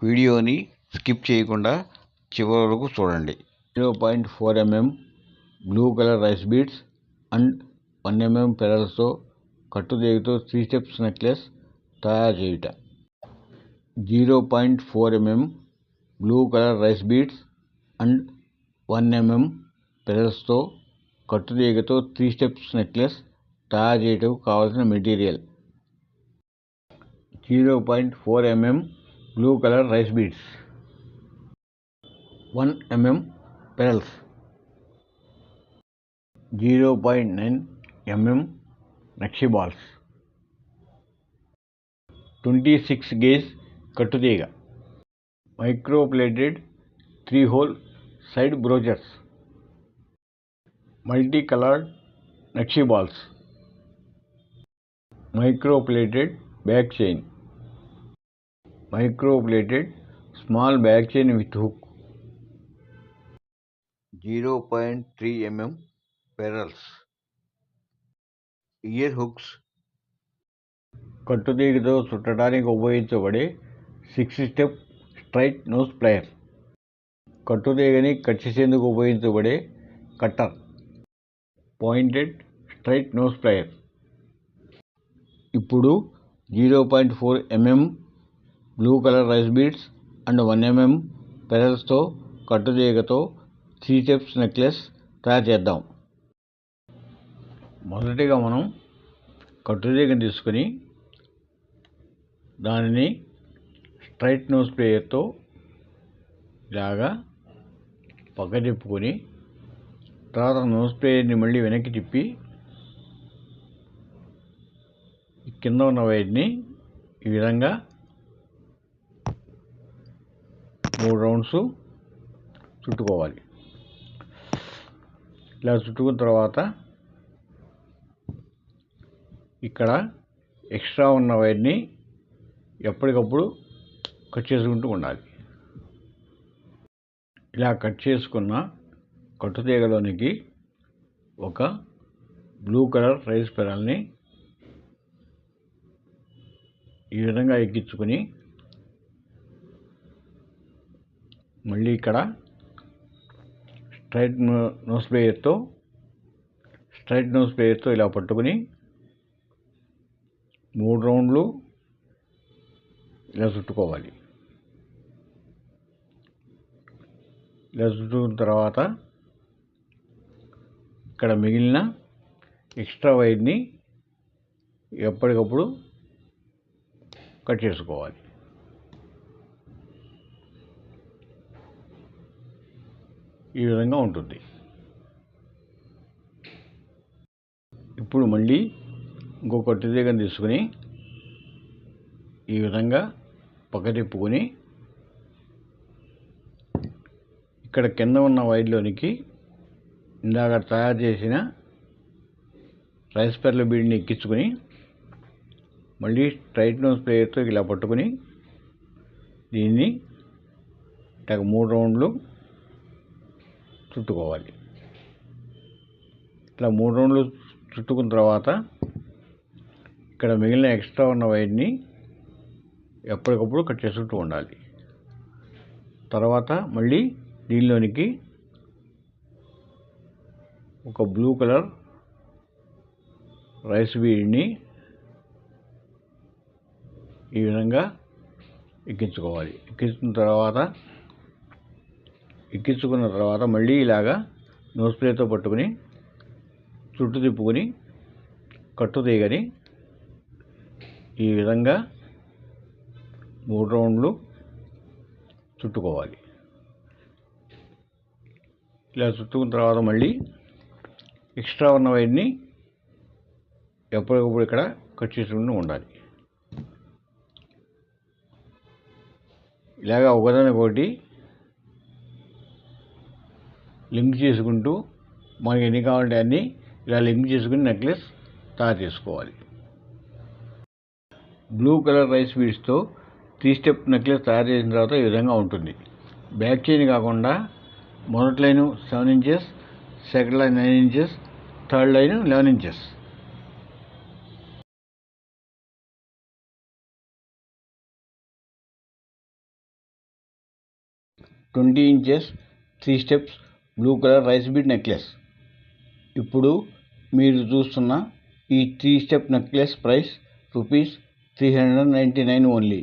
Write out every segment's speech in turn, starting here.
వీడియోని స్కిప్ చేయకుండా చివరి వరకు చూడండి. 0.4 mm blue colour rice beads and 1 mm పెరల్స్తో కట్టుదేగితో 3 స్టెప్స్ నెక్లెస్ తయారు చేయుట. 0.4 mm blue colour rice beads and 1 mm పెరల్స్తో కట్టుదేగితో 3 స్టెప్స్ నెక్లెస్ తయారు చేయటకు కావలసిన material: 0.4 mm blue colour rice beads, 1 mm pearls, 0.9 mm నక్షి బాల్స్, 26 గేజ్ కట్టుతీగ, microplated 3-hole side brochures, multi coloured నక్షి balls, microplated back chain, microplated small back chain with hook, 0.3 mm pearls, ear hooks, కట్టుతీగతో చుట్టడానికి ఉపయోగించబడే 6-step straight nose plier, కట్టుతీగని cut చేసేందుకు ఉపయోగించబడే cutter, pointed straight nose plier. ఇప్పుడు 0.4 mm blue colour rice beads and 1 mm పెరల్స్తో కట్టుతీగతో 3 steps necklace తయారు చేద్దాం. మొదటిగా మనం కట్టుతీగను తీసుకుని దానిని స్ట్రైట్ నోస్ ప్లేయర్తో ఇలాగా పక్క తిప్పుకొని తర్వాత నోస్ ప్లేయర్ని మళ్ళీ వెనక్కి తిప్పి కింద ఉన్న వైర్ని ఈ విధంగా 3 రౌండ్స్ చుట్టుకోవాలి. ఇలా చుట్టుకున్న తర్వాత ఇక్కడ ఎక్స్ట్రా ఉన్న వైర్ని ఎప్పటికప్పుడు కట్ చేసుకుంటూ ఉండాలి. ఇలా కట్ చేసుకున్న కట్టుతీగలోనికి ఒక బ్లూ కలర్ రైస్ పెరల్ని ఈ విధంగా ఎక్కించుకొని మళ్ళీ ఇక్కడ స్ట్రైట్ నోస్ ప్లేయర్తో ఇలా పట్టుకుని 3 రౌండ్లు ఇలా చుట్టుకోవాలి. ఇలా చుట్టుకున్న తర్వాత ఇక్కడ మిగిలిన ఎక్స్ట్రా వైర్ని ఎప్పటికప్పుడు కట్ చేసుకోవాలి. ఈ విధంగా ఉంటుంది. ఇప్పుడు మళ్ళీ ఇంకో కట్టుతీగను తీసుకుని ఈ విధంగా పక్క తిప్పుకొని ఇక్కడ కింద ఉన్న వైర్లోనికి ఇందాక తయారు చేసిన రైస్ పెరల్ బీడ్ని ఎక్కించుకొని మళ్ళీ స్ట్రైట్ నోస్ ప్లేయర్తో ఇలా పట్టుకుని దీన్ని 3 రౌండ్లు చుట్టుకోవాలి. ఇట్లా 3 రౌండ్లు చుట్టుకున్న తర్వాత ఇక్కడ మిగిలిన ఎక్స్ట్రా ఉన్న వైర్ని ఎప్పటికప్పుడు కట్ చేసుకుంటూ ఉండాలి. తర్వాత మళ్ళీ దీనిలోనికి ఒక బ్లూ కలర్ రైస్ బీడ్ని ఈ విధంగా ఎక్కించుకోవాలి. ఎక్కించుకున్న తర్వాత మళ్ళీ ఇలాగా నోస్ ప్లేతో పట్టుకుని చుట్టూ తిప్పుకొని కట్టుతీగని ఈ విధంగా 3 రౌండ్లు చుట్టుకోవాలి. ఇలా చుట్టుకున్న తర్వాత మళ్ళీ ఎక్స్ట్రా ఉన్న వైర్ని ఎప్పటికప్పుడు ఇక్కడ కట్ చేసుకుంటూ ఉండాలి. ఇలాగా ఒకదానికొకటి లింక్ చేసుకుంటూ మనకి ఎన్ని కావాలంటే అన్నీ ఇలా లింక్ చేసుకుని నెక్లెస్ తయారు చేసుకోవాలి. బ్లూ కలర్ రైస్ బీడ్స్తో 3 స్టెప్ నెక్లెస్ తయారు చేసిన తర్వాత ఈ విధంగా ఉంటుంది. బ్యాక్ చైన్ కాకుండా మొదటి line 7 inches, second line 9 inches, third line 11 inches. 20 inches 3 steps blue colour rice bead necklace. ఇప్పుడు మీరు చూస్తున్న ఈ 3 step necklace price rupees 399 only.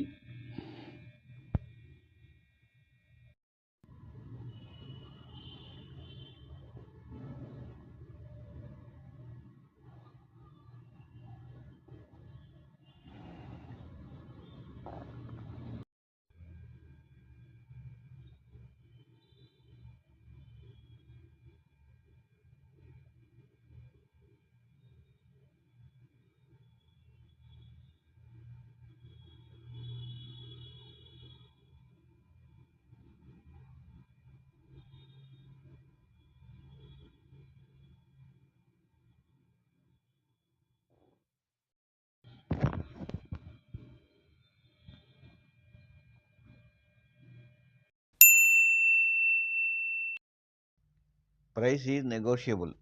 Price is negotiable.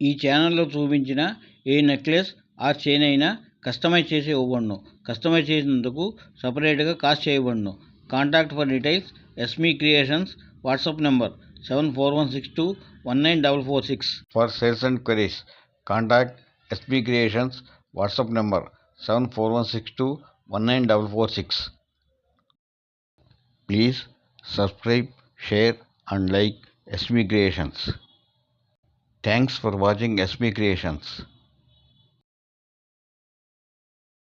ఈ ఛానల్లో చూపించిన ఏ నెక్లెస్ ఆర్ చైన్ అయినా కస్టమైజ్ చేసి ఇవ్వబడును. కస్టమైజ్ చేసినందుకు సపరేట్గా కాస్ట్ చేయబడును. Contact for details Esme Creations WhatsApp number 7416219446. For sales and queries contact Esme Creations WhatsApp number 7416219446. Please subscribe, share and like SB Creations. Thanks for watching SB Creations.